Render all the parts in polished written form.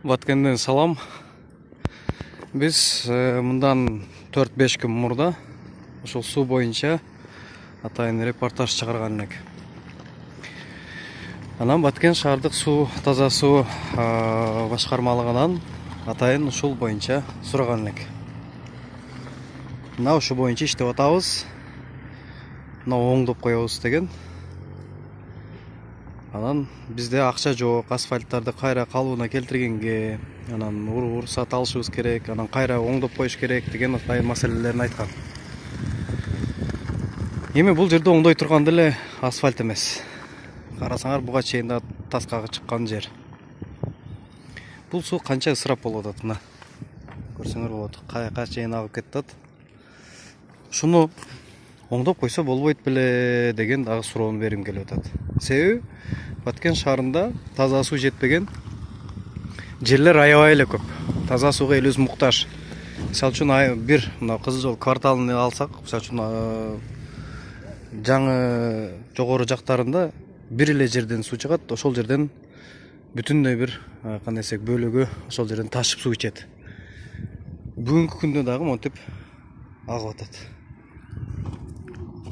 Баткенден салам. Біз мындан 4-5 күн мурда ошол суу боюнча атайын репортаж чыгарган элек. Анан Баткен шаардык суу таза суу башкармалыгынан атайын ушул боюнча сураган элек. Мына ушул боюнча иштеп атабыз. Мына оңдоп коебуз деген. Анан бизде акча жок, асфальттарды кайра калыбына келтиргенге, анан уруксат алышыбыз керек, анан кайра оңдоп коюш керек деген атайын маселелерин айткан. Эми бул жерде оңдой турган деле асфальт эмес. Карасаңар буга чейин да таскага чыккан жер. Бул суу канча ысырап болуп атат мына. Көрсөңөр болот. Каяка чейин агып кетет. Шуну оңдоп койсо болбойт беле деген дагы суроону берим келип атат. Себеби Баткен шаарында таза суу жетпеген жерлер аябай эле көп. Таза сууга элибиз муктаж. Мисалы үчүн бир мына Кызыл Жол кварталын алсак, мисалы үчүн жаңы жогору жактарында бир эле жерден суу чыгат, ошол жерден бүтүндөй бир кандай десек бөлүгү ошол жерден ташып суу ичет. Бүгүнкү күндө дагы монтип агып атат.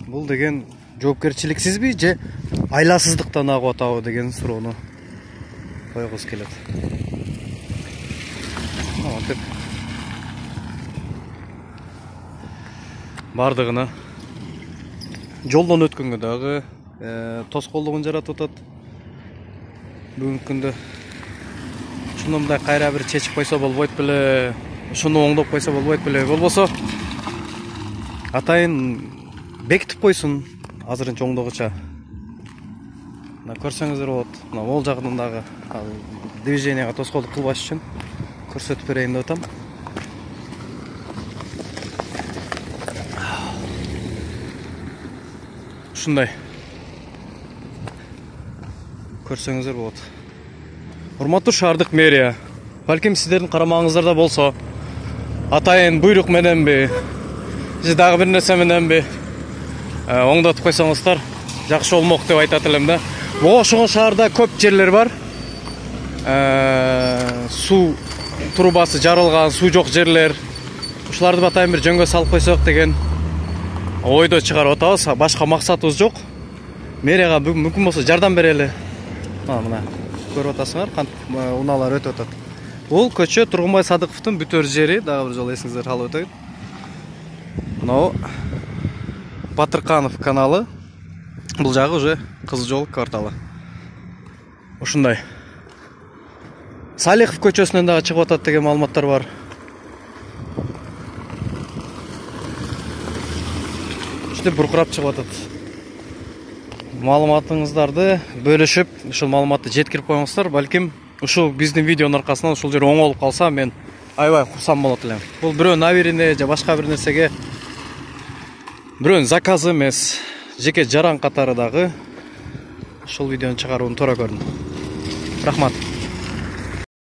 Бул деген жоопкерчиликсизби же айласыздыктан агып атабы деген суроону койгубуз келет. Монтип бардыгына жолдон өткөнгө дагы тоскоолдугун жаратып атат. Бүгүнкү күндө ушуну мындай кайра бир чечип койсо болбойт беле, ушуну оңдоп койсо болбойт беле, болбосо атайын бекитип койсун азырынча оңдогуча. Мына көрсөңүздөр болот. Мына ол жагынан дагы движенияга тоскоолдук кылбаш үчүн көрсөтүп берейин деп атам. Ушундай көрсөңүздөр болот. Урматтуу шаардык мэрия, балким сиздердин карамагыңыздарда болсо, атайын буйрук мененби, же дагы бир нерсе мененби оңдотуп койсоңуздар жакшы болмок деп айтат элем да. Буга ошого шаарда көп жерлер бар. Суу трубасы жарылган, суу жок жерлер. Ушуларды атайын бир жөнгө салып койсок деген ойдо чыгарып атабыз. Башка максатыбыз жок. Мэрияга мүмкүн болсо жардам берели. Мына көрүп атасыңар, кантип унаалар өтүп атат. Бул көчө Тургунбай Садыковдун бүтөр жери, дагы бир жолу эсиңиздерге салып өтөйүн. Мына Батырканов каналы. Бул жагы уже Кызыл Жол кварталы. Ушундай. Салихов көчөсүнөн дагы чыгып атат деген маалыматтар бар. Ушинтип буркурап чыгып атат. Маалыматыңыздарды бөлүшүп, ушул маалыматты жеткирип коюңуздар. Балким ушул биздин видеонун аркасынан ушул жер оңолуп калса, мен аябай курсам болот элем. Бул бирөө навирине же башка бир нерсеге бирөөнүн заказы эмес, жеке жаран катары дагы ушул видеону чыгарууну туура көрдүм. Рахмат.